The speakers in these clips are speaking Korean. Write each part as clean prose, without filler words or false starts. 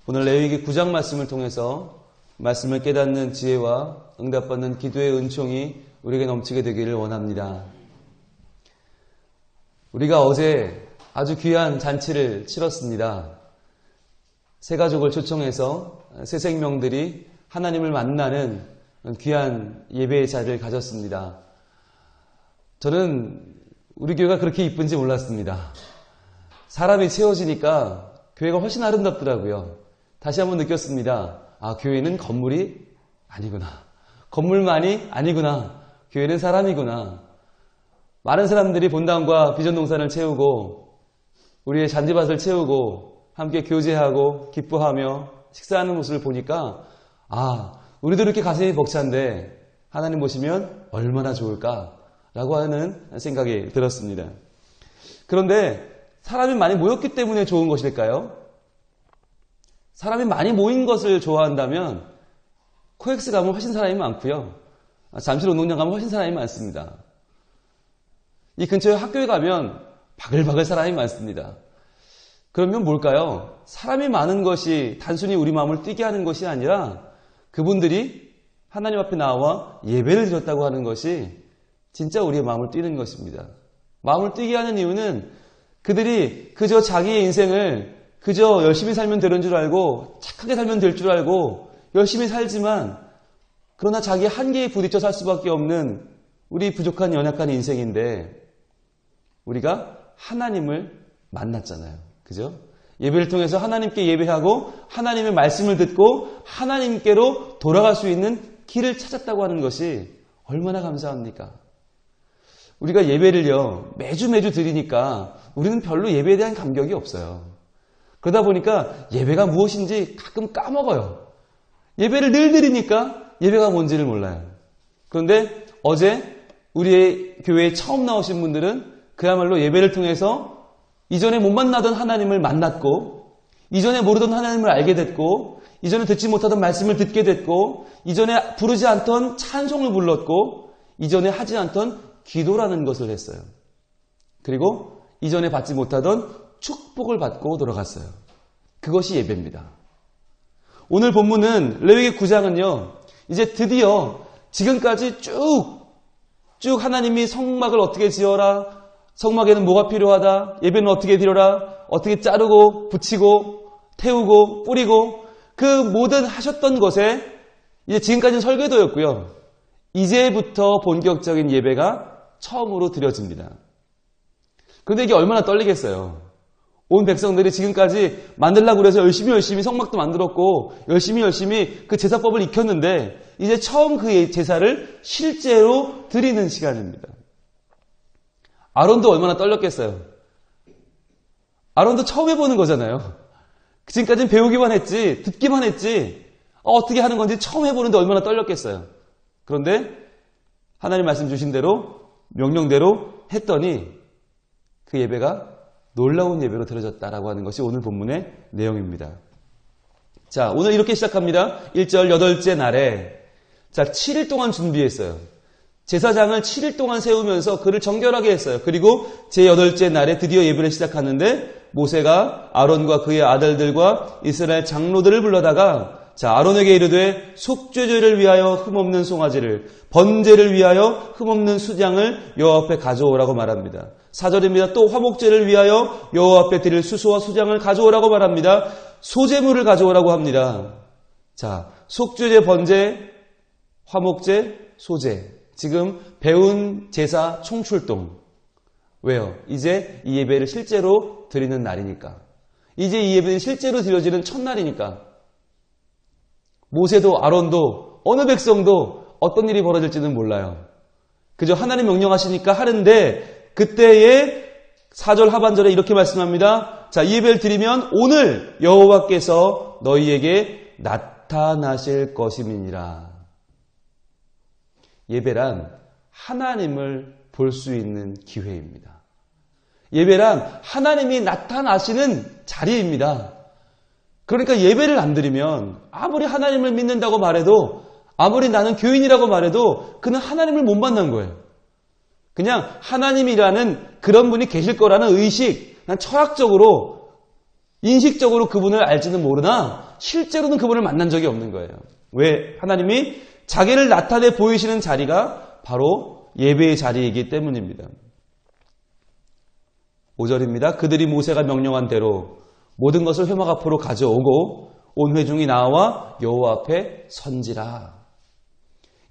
오늘 레위기 9장 말씀을 통해서 말씀을 깨닫는 지혜와 응답받는 기도의 은총이 우리에게 넘치게 되기를 원합니다. 우리가 어제 아주 귀한 잔치를 치렀습니다. 새 가족을 초청해서 새 생명들이 하나님을 만나는 귀한 예배의 자리를 가졌습니다. 저는 우리 교회가 그렇게 이쁜지 몰랐습니다. 사람이 채워지니까 교회가 훨씬 아름답더라고요. 다시 한번 느꼈습니다. 아, 교회는 건물이 아니구나. 건물만이 아니구나. 교회는 사람이구나. 많은 사람들이 본당과 비전동산을 채우고 우리의 잔디밭을 채우고 함께 교제하고 기뻐하며 식사하는 모습을 보니까 우리도 이렇게 가슴이 벅찬데 하나님 보시면 얼마나 좋을까라고 하는 생각이 들었습니다. 그런데 사람이 많이 모였기 때문에 좋은 것일까요? 사람이 많이 모인 것을 좋아한다면 코엑스 가면 훨씬 사람이 많고요. 잠실 운동장 가면 훨씬 사람이 많습니다. 이 근처에 학교에 가면 바글바글 사람이 많습니다. 그러면 뭘까요? 사람이 많은 것이 단순히 우리 마음을 뛰게 하는 것이 아니라 그분들이 하나님 앞에 나와 예배를 드렸다고 하는 것이 진짜 우리의 마음을 뛰는 것입니다. 마음을 뛰게 하는 이유는 그들이 그저 자기의 인생을 그저 열심히 살면 되는 줄 알고 착하게 살면 될 줄 알고 열심히 살지만 그러나 자기의 한계에 부딪혀 살 수밖에 없는 우리 부족한 연약한 인생인데 우리가 하나님을 만났잖아요. 그죠? 예배를 통해서 하나님께 예배하고 하나님의 말씀을 듣고 하나님께로 돌아갈 수 있는 길을 찾았다고 하는 것이 얼마나 감사합니까? 우리가 예배를요 매주 드리니까 우리는 별로 예배에 대한 감격이 없어요. 그러다 보니까 예배가 무엇인지 가끔 까먹어요. 예배를 늘 드리니까 예배가 뭔지를 몰라요. 그런데 어제 우리의 교회에 처음 나오신 분들은 그야말로 예배를 통해서 이전에 못 만나던 하나님을 만났고 이전에 모르던 하나님을 알게 됐고 이전에 듣지 못하던 말씀을 듣게 됐고 이전에 부르지 않던 찬송을 불렀고 이전에 하지 않던 기도라는 것을 했어요. 그리고 이전에 받지 못하던 축복을 받고 돌아갔어요. 그것이 예배입니다. 오늘 본문은 레위기 9장은요. 이제 드디어 지금까지 쭉 하나님이 성막을 어떻게 지어라, 성막에는 뭐가 필요하다, 예배는 어떻게 드려라, 어떻게 자르고 붙이고 태우고 뿌리고 그 모든 하셨던 것에 이제 지금까지는 설계도였고요. 이제부터 본격적인 예배가 처음으로 드려집니다. 그런데 이게 얼마나 떨리겠어요. 온 백성들이 지금까지 만들려고 그래서 열심히 성막도 만들었고 열심히 그 제사법을 익혔는데 이제 처음 그 제사를 실제로 드리는 시간입니다. 아론도 얼마나 떨렸겠어요. 아론도 처음 해보는 거잖아요. 지금까지는 배우기만 했지 듣기만 했지 어떻게 하는 건지 처음 해보는데 얼마나 떨렸겠어요. 그런데 하나님 말씀 주신 대로 명령대로 했더니 그 예배가 놀라운 예배로 드려졌다라고 하는 것이 오늘 본문의 내용입니다. 자, 오늘 이렇게 시작합니다. 1절 8째 날에 7일 동안 준비했어요. 제사장을 7일 동안 세우면서 그를 정결하게 했어요. 그리고 제8째 날에 드디어 예배를 시작하는데 모세가 아론과 그의 아들들과 이스라엘 장로들을 불러다가 아론에게 이르되 속죄제를 위하여 흠없는 송아지를 번제를 위하여 흠없는 수장을 여호와 앞에 가져오라고 말합니다. 4절입니다. 또 화목제를 위하여 여호와 앞에 드릴 수소와 수장을 가져오라고 말합니다. 소제물을 가져오라고 합니다. 속죄제, 번제, 화목제, 소제. 지금 배운 제사 총출동. 왜요? 이제 이 예배를 실제로 드리는 날이니까. 이제 이 예배는 실제로 드려지는 첫날이니까. 모세도 아론도 어느 백성도 어떤 일이 벌어질지는 몰라요. 그저 하나님 명령하시니까 하는데 그때의 4절 하반절에 이렇게 말씀합니다. 이 예배를 드리면 오늘 여호와께서 너희에게 나타나실 것임이니라. 예배란 하나님을 볼 수 있는 기회입니다. 예배란 하나님이 나타나시는 자리입니다. 그러니까 예배를 안 드리면 아무리 하나님을 믿는다고 말해도 아무리 나는 교인이라고 말해도 그는 하나님을 못 만난 거예요. 그냥 하나님이라는 그런 분이 계실 거라는 의식, 난 철학적으로 인식적으로 그분을 알지는 모르나 실제로는 그분을 만난 적이 없는 거예요. 왜? 하나님이 자기를 나타내 보이시는 자리가 바로 예배의 자리이기 때문입니다. 5절입니다. 그들이 모세가 명령한 대로 모든 것을 회막 앞으로 가져오고 온 회중이 나와 여호와 앞에 선지라.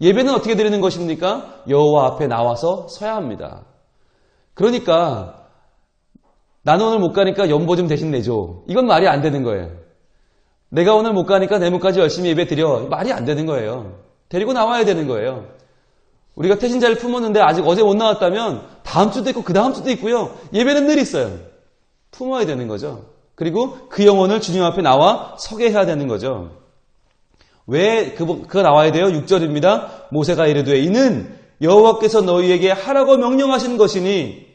예배는 어떻게 드리는 것입니까? 여호와 앞에 나와서 서야 합니다. 그러니까 나는 오늘 못 가니까 연보 좀 대신 내줘. 이건 말이 안 되는 거예요. 내가 오늘 못 가니까 내일까지 열심히 예배 드려. 말이 안 되는 거예요. 데리고 나와야 되는 거예요. 우리가 태신자를 품었는데 아직 어제 못 나왔다면 다음 주도 있고 그 다음 주도 있고요. 예배는 늘 있어요. 품어야 되는 거죠. 그리고 그 영혼을 주님 앞에 나와 서게 해야 되는 거죠. 왜 그가 나와야 돼요? 6절입니다. 모세가 이르되 이는 여호와께서 너희에게 하라고 명령하신 것이니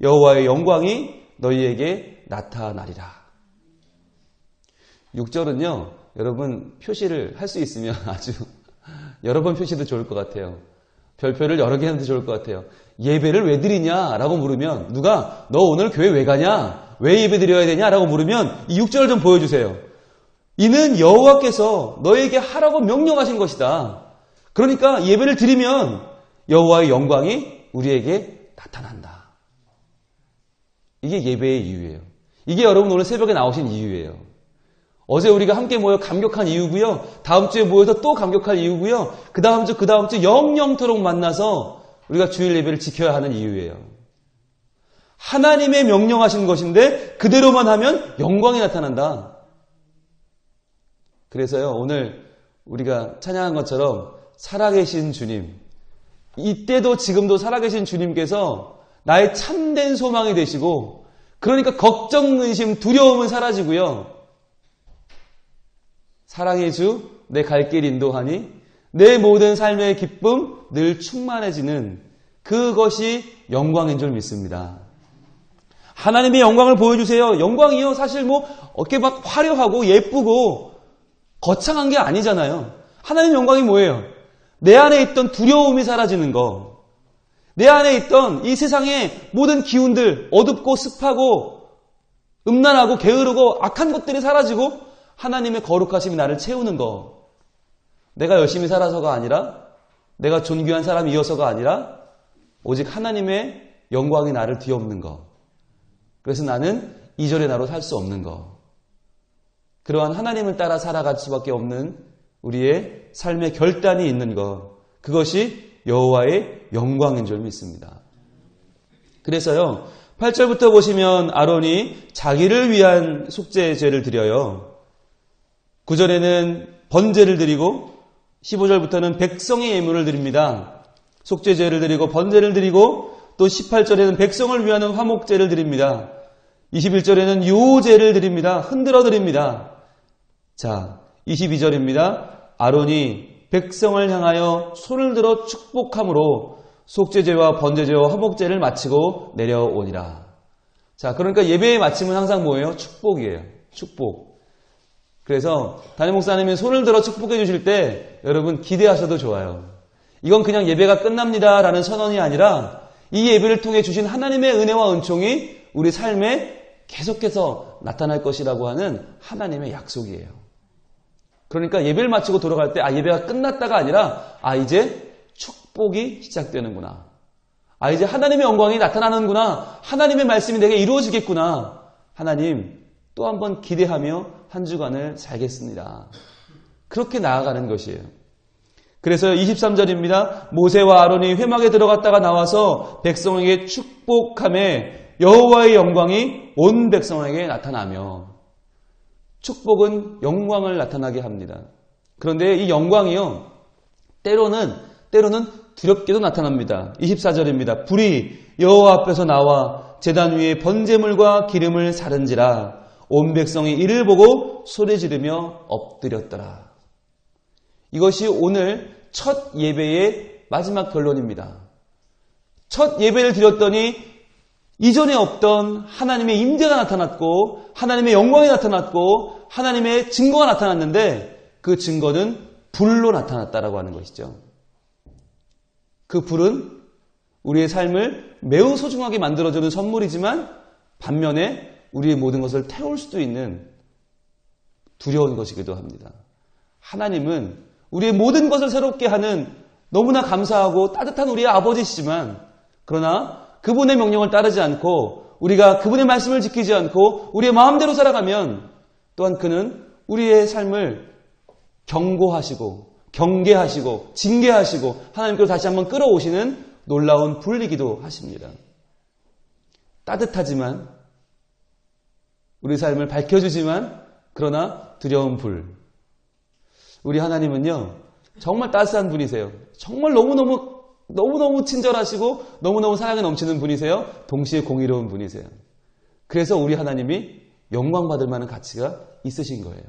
여호와의 영광이 너희에게 나타나리라. 6절은요. 여러분 표시를 할 수 있으면 아주 여러 번 표시도 좋을 것 같아요. 별표를 여러 개 하는 도 좋을 것 같아요. 예배를 왜 드리냐라고 물으면 누가 너 오늘 교회 왜 가냐? 왜 예배 드려야 되냐라고 물으면 이 6절을 좀 보여주세요. 이는 여호와께서 너에게 하라고 명령하신 것이다. 그러니까 예배를 드리면 여호와의 영광이 우리에게 나타난다. 이게 예배의 이유예요. 이게 여러분 오늘 새벽에 나오신 이유예요. 어제 우리가 함께 모여 감격한 이유고요. 다음 주에 모여서 또 감격할 이유고요. 그 다음 주 영영토록 만나서 우리가 주일 예배를 지켜야 하는 이유예요. 하나님의 명령하신 것인데 그대로만 하면 영광이 나타난다. 그래서요, 오늘 우리가 찬양한 것처럼 살아계신 주님, 이때도 지금도 살아계신 주님께서 나의 참된 소망이 되시고, 그러니까 걱정, 의심, 두려움은 사라지고요. 사랑의 주, 내 갈 길 인도하니 내 모든 삶의 기쁨 늘 충만해지는 그것이 영광인 줄 믿습니다. 하나님의 영광을 보여주세요. 영광이요, 사실 어깨 막 화려하고 예쁘고 거창한 게 아니잖아요. 하나님의 영광이 뭐예요? 내 안에 있던 두려움이 사라지는 거. 내 안에 있던 이 세상의 모든 기운들, 어둡고 습하고 음란하고 게으르고 악한 것들이 사라지고 하나님의 거룩하심이 나를 채우는 거. 내가 열심히 살아서가 아니라, 내가 존귀한 사람이어서가 아니라 오직 하나님의 영광이 나를 뒤엎는 거. 그래서 나는 이전의 나로 살 수 없는 거. 그러한 하나님을 따라 살아갈 수밖에 없는 우리의 삶의 결단이 있는 것. 그것이 여호와의 영광인 줄 믿습니다. 그래서요, 8절부터 보시면 아론이 자기를 위한 속죄제를 드려요. 9절에는 번제를 드리고 15절부터는 백성의 예물을 드립니다. 속죄제를 드리고 번제를 드리고 또 18절에는 백성을 위한 화목제를 드립니다. 21절에는 요제를 드립니다. 흔들어 드립니다. 자, 22절입니다. 아론이 백성을 향하여 손을 들어 축복함으로 속죄제와 번제제와 화목제를 마치고 내려오니라. 자, 그러니까 예배의 마침은 항상 뭐예요? 축복이에요. 축복. 그래서 담임 목사님이 손을 들어 축복해 주실 때 여러분 기대하셔도 좋아요. 이건 그냥 예배가 끝납니다 라는 선언이 아니라 이 예배를 통해 주신 하나님의 은혜와 은총이 우리 삶에 계속해서 나타날 것이라고 하는 하나님의 약속이에요. 그러니까 예배를 마치고 돌아갈 때 예배가 끝났다가 아니라 이제 축복이 시작되는구나. 이제 하나님의 영광이 나타나는구나. 하나님의 말씀이 내게 이루어지겠구나. 하나님 또 한번 기대하며 한 주간을 살겠습니다. 그렇게 나아가는 것이에요. 그래서 23절입니다. 모세와 아론이 회막에 들어갔다가 나와서 백성에게 축복함에 여호와의 영광이 온 백성에게 나타나며, 축복은 영광을 나타나게 합니다. 그런데 이 영광이요, 때로는 두렵게도 나타납니다. 24절입니다. 불이 여호와 앞에서 나와 제단 위에 번제물과 기름을 사른지라 온 백성이 이를 보고 소리 지르며 엎드렸더라. 이것이 오늘 첫 예배의 마지막 결론입니다. 첫 예배를 드렸더니 이전에 없던 하나님의 임재가 나타났고 하나님의 영광이 나타났고 하나님의 증거가 나타났는데 그 증거는 불로 나타났다라고 하는 것이죠. 그 불은 우리의 삶을 매우 소중하게 만들어주는 선물이지만 반면에 우리의 모든 것을 태울 수도 있는 두려운 것이기도 합니다. 하나님은 우리의 모든 것을 새롭게 하는 너무나 감사하고 따뜻한 우리의 아버지시지만, 그러나 그분의 명령을 따르지 않고 우리가 그분의 말씀을 지키지 않고 우리의 마음대로 살아가면 또한 그는 우리의 삶을 경고하시고 경계하시고 징계하시고 하나님께로 다시 한번 끌어오시는 놀라운 불이기도 하십니다. 따뜻하지만 우리 삶을 밝혀주지만 그러나 두려운 불. 우리 하나님은요 정말 따스한 분이세요. 정말 너무너무 친절하시고 너무너무 사랑에 넘치는 분이세요. 동시에 공의로운 분이세요. 그래서 우리 하나님이 영광받을 만한 가치가 있으신 거예요.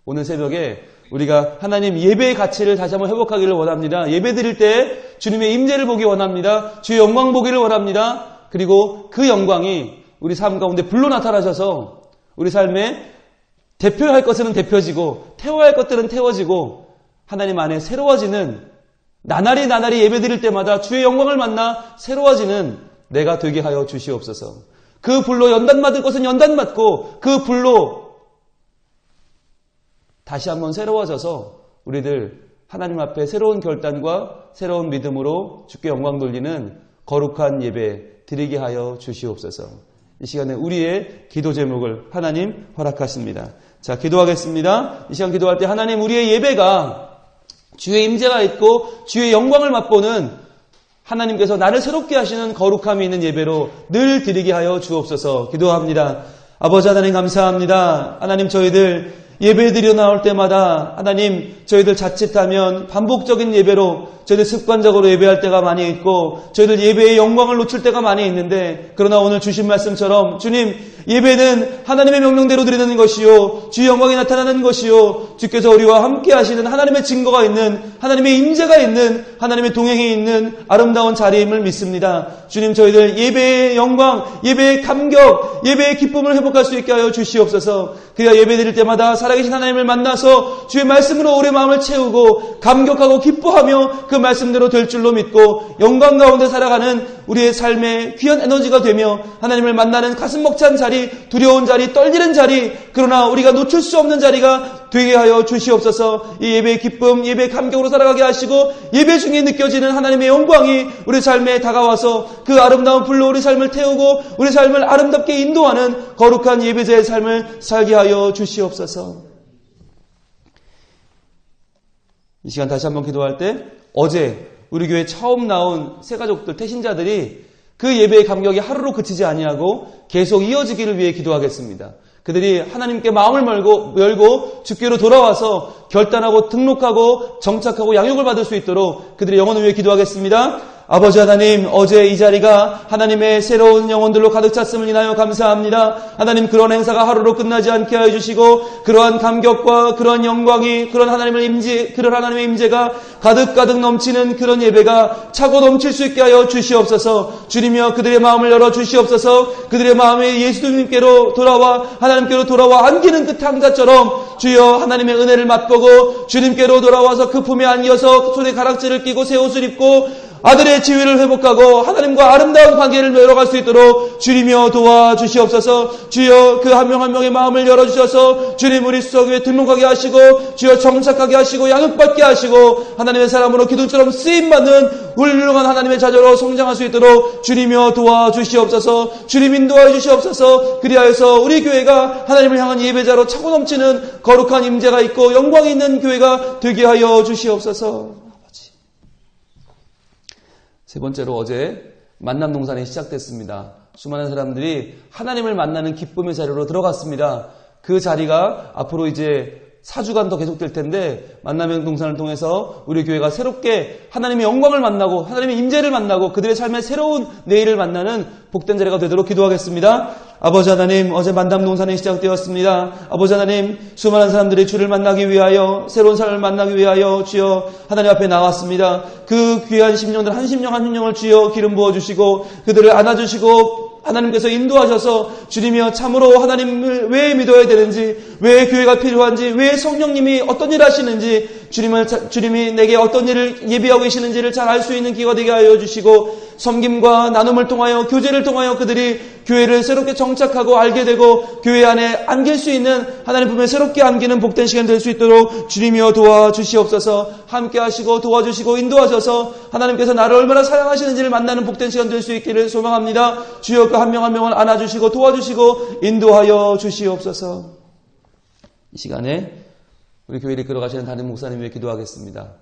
오늘 새벽에 우리가 하나님 예배의 가치를 다시 한번 회복하기를 원합니다. 예배 드릴 때 주님의 임재를 보기 원합니다. 주의 영광 보기를 원합니다. 그리고 그 영광이 우리 삶 가운데 불로 나타나셔서 우리 삶에 대표할 것은 대표지고 태워야 할 것들은 태워지고 하나님 안에 새로워지는 나날이 예배 드릴 때마다 주의 영광을 만나 새로워지는 내가 되게 하여 주시옵소서. 그 불로 연단받을 것은 연단받고 그 불로 다시 한번 새로워져서 우리들 하나님 앞에 새로운 결단과 새로운 믿음으로 주께 영광 돌리는 거룩한 예배 드리게 하여 주시옵소서. 이 시간에 우리의 기도 제목을 하나님 허락하십니다. 자, 기도하겠습니다. 이 시간 기도할 때 하나님 우리의 예배가 주의 임재가 있고 주의 영광을 맛보는 하나님께서 나를 새롭게 하시는 거룩함이 있는 예배로 늘 드리게 하여 주옵소서. 기도합니다. 아버지 하나님 감사합니다. 하나님 저희들 예배 드려 나올 때마다 하나님 저희들 자칫하면 반복적인 예배로 저희들 습관적으로 예배할 때가 많이 있고 저희들 예배의 영광을 놓칠 때가 많이 있는데, 그러나 오늘 주신 말씀처럼 주님 예배는 하나님의 명령대로 드리는 것이요 주의 영광이 나타나는 것이요 주께서 우리와 함께 하시는 하나님의 증거가 있는 하나님의 임재가 있는 하나님의 동행이 있는 아름다운 자리임을 믿습니다. 주님 저희들 예배의 영광, 예배의 감격, 예배의 기쁨을 회복할 수 있게 하여 주시옵소서. 그가 예배 드릴 때마다 살아계신 하나님을 만나서 주의 말씀으로 우리의 마음을 채우고 감격하고 기뻐하며 그 말씀대로 될 줄로 믿고 영광 가운데 살아가는 우리의 삶의 귀한 에너지가 되며 하나님을 만나는 가슴 벅찬 자리, 두려운 자리, 떨리는 자리, 그러나 우리가 놓칠 수 없는 자리가 되게 하여 주시옵소서. 이 예배의 기쁨, 예배의 감격으로 살아가게 하시고 예배 중에 느껴지는 하나님의 영광이 우리 삶에 다가와서 그 아름다운 불로 우리 삶을 태우고 우리 삶을 아름답게 인도하는 거룩한 예배자의 삶을 살게 하여 주시옵소서. 이 시간 다시 한번 기도할 때 어제 우리 교회 처음 나온 새가족들, 태신자들이 그 예배의 감격이 하루로 그치지 아니하고 계속 이어지기를 위해 기도하겠습니다. 그들이 하나님께 마음을 열고 주께로 돌아와서 결단하고 등록하고 정착하고 양육을 받을 수 있도록 그들의 영혼을 위해 기도하겠습니다. 아버지 하나님, 어제 이 자리가 하나님의 새로운 영혼들로 가득 찼음을 인하여 감사합니다. 하나님, 그런 행사가 하루로 끝나지 않게 하여 주시고 그러한 감격과 그러한 영광이 그런 하나님의 임재가 가득 넘치는 그런 예배가 차고 넘칠 수 있게 하여 주시옵소서. 주님이여 그들의 마음을 열어 주시옵소서. 그들의 마음에 예수님께로 돌아와 하나님께로 돌아와 안기는 그 탕자처럼 주여 하나님의 은혜를 맛보고 주님께로 돌아와서 그 품에 안겨서 손에 가락지를 끼고 새 옷을 입고 아들의 지위를 회복하고 하나님과 아름다운 관계를 열어갈 수 있도록 주님이여 도와주시옵소서. 주여 그 한 명 한 명의 마음을 열어주셔서 주님 우리 수석에 등록하게 하시고 주여 정착하게 하시고 양육받게 하시고 하나님의 사람으로 기둥처럼 쓰임받는 훌륭한 하나님의 자녀로 성장할 수 있도록 주님이여 도와주시옵소서. 주님 인도하여 주시옵소서. 그리하여서 우리 교회가 하나님을 향한 예배자로 차고 넘치는 거룩한 임재가 있고 영광이 있는 교회가 되게 하여 주시옵소서. 세 번째로 어제 만남 동산이 시작됐습니다. 수많은 사람들이 하나님을 만나는 기쁨의 자리로 들어갔습니다. 그 자리가 앞으로 이제 4주간 더 계속될 텐데 만남의 동산을 통해서 우리 교회가 새롭게 하나님의 영광을 만나고 하나님의 임재를 만나고 그들의 삶의 새로운 내일을 만나는 복된 자리가 되도록 기도하겠습니다. 아버지 하나님, 어제 만남 동산이 시작되었습니다. 아버지 하나님, 수많은 사람들이 주를 만나기 위하여 새로운 삶을 만나기 위하여 주여 하나님 앞에 나왔습니다. 그 귀한 심령들 한 심령 한 심령을 주여 기름 부어주시고 그들을 안아주시고 하나님께서 인도하셔서 주님이여 참으로 하나님을 왜 믿어야 되는지, 왜 교회가 필요한지, 왜 성령님이 어떤 일을 하시는지 주님이 내게 어떤 일을 예비하고 계시는지를 잘 알 수 있는 기회가 되게 하여 주시고 섬김과 나눔을 통하여 교제를 통하여 그들이 교회를 새롭게 정착하고 알게 되고 교회 안에 안길 수 있는 하나님 품에 새롭게 안기는 복된 시간 될 수 있도록 주님이여 도와주시옵소서. 함께 하시고 도와주시고 인도하셔서 하나님께서 나를 얼마나 사랑하시는지를 만나는 복된 시간 될 수 있기를 소망합니다. 주여 그 한 명 한 명을 안아주시고 도와주시고 인도하여 주시옵소서. 이 시간에 우리 교회를 이끌어가시는 담임 목사님 위해 기도하겠습니다.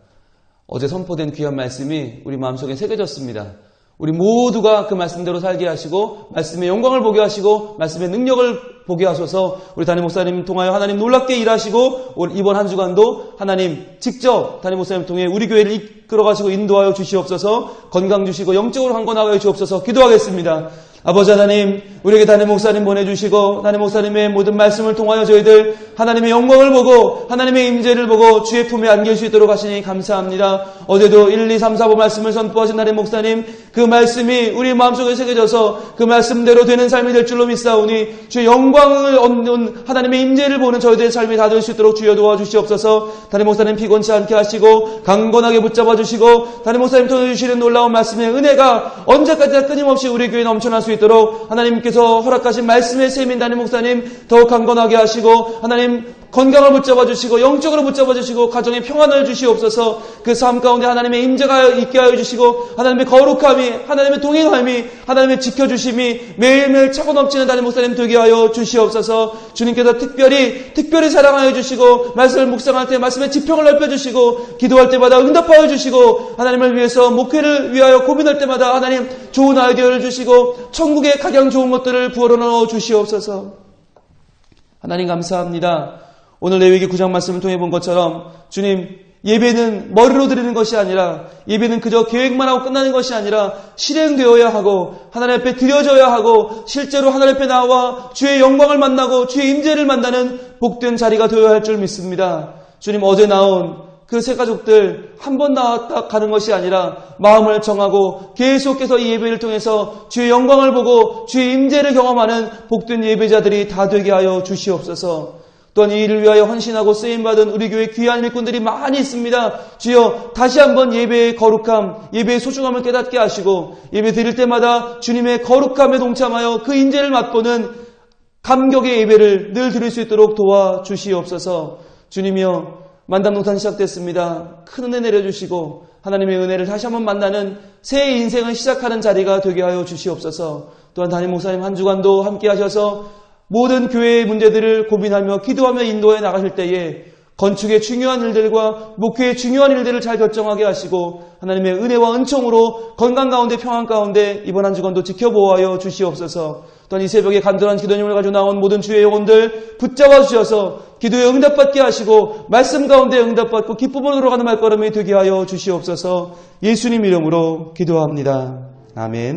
어제 선포된 귀한 말씀이 우리 마음속에 새겨졌습니다. 우리 모두가 그 말씀대로 살게 하시고 말씀의 영광을 보게 하시고 말씀의 능력을 보게 하셔서 우리 담임 목사님 통하여 하나님 놀랍게 일하시고 이번 한 주간도 하나님 직접 담임 목사님 통해 우리 교회를 이끌어가시고 인도하여 주시옵소서. 건강 주시고 영적으로 강건하게 주옵소서. 기도하겠습니다. 아버지 하나님, 우리에게 담임 목사님 보내주시고 담임 목사님의 모든 말씀을 통하여 저희들 하나님의 영광을 보고 하나님의 임재를 보고 주의 품에 안길 수 있도록 하시니 감사합니다. 어제도 1, 2, 3, 4부 말씀을 선포하신 담임 목사님, 그 말씀이 우리 마음속에 새겨져서 그 말씀대로 되는 삶이 될 줄로 믿사오니 주의 영광을 얻는 하나님의 임재를 보는 저희들의 삶이 다 될 수 있도록 주여 도와주시옵소서. 담임 목사님 피곤치 않게 하시고 강건하게 붙잡아 주시고 담임 목사님 통해 주시는 놀라운 말씀의 은혜가 언제까지나 끊임없이 우리 교회에 넘쳐날 수 있도록 하나님께서 허락하신 말씀의 셈인 담임 목사님 더욱 강건하게 하시고 하나님 건강을 붙잡아 주시고 영적으로 붙잡아 주시고 가정에 평안을 주시옵소서. 그 삶 가운데 하나님의 임재가 있게 하여 주시고 하나님의 거룩함이 하나님의 동행함이 하나님의 지켜주심이 매일매일 차고 넘치는 담임 목사님 되게 하여 주시옵소서. 주님께서 특별히 사랑하여 주시고 말씀을 묵상할 때 말씀의 지평을 넓혀 주시고 기도할 때마다 응답하여 주시고 하나님을 위해서 목회를 위하여 고민할 때마다 하나님 좋은 아이디어를 주시고 천국의 가장 좋은 것들을 부어러 넣어 주시옵소서. 하나님 감사합니다. 오늘 레위기 9장 말씀을 통해 본 것처럼 주님 예배는 머리로 드리는 것이 아니라 예배는 그저 계획만 하고 끝나는 것이 아니라 실행되어야 하고 하나님 앞에 드려져야 하고 실제로 하나님 앞에 나와 주의 영광을 만나고 주의 임재를 만나는 복된 자리가 되어야 할 줄 믿습니다. 주님 어제 나온 그 세 가족들 한 번 나왔다 가는 것이 아니라 마음을 정하고 계속해서 이 예배를 통해서 주의 영광을 보고 주의 임재를 경험하는 복된 예배자들이 다 되게 하여 주시옵소서. 또한 이 일을 위하여 헌신하고 쓰임받은 우리 교회 귀한 일꾼들이 많이 있습니다. 주여 다시 한번 예배의 거룩함, 예배의 소중함을 깨닫게 하시고 예배 드릴 때마다 주님의 거룩함에 동참하여 그 임재를 맛보는 감격의 예배를 늘 드릴 수 있도록 도와주시옵소서. 주님이여 만담농탄 시작됐습니다. 큰 은혜 내려주시고 하나님의 은혜를 다시 한번 만나는 새 인생을 시작하는 자리가 되게 하여 주시옵소서. 또한 담임 목사님 한 주간도 함께 하셔서 모든 교회의 문제들을 고민하며 기도하며 인도해 나가실 때에 건축의 중요한 일들과 목회의 중요한 일들을 잘 결정하게 하시고 하나님의 은혜와 은총으로 건강 가운데 평안 가운데 이번 한 주간도 지켜보아여 주시옵소서. 또한 이 새벽에 간절한 기도님을 가지고 나온 모든 주의 영혼들 붙잡아 주셔서 기도에 응답받게 하시고 말씀 가운데 응답받고 기쁨으로 돌아가는 말걸음이 되게 하여 주시옵소서. 예수님 이름으로 기도합니다. 아멘.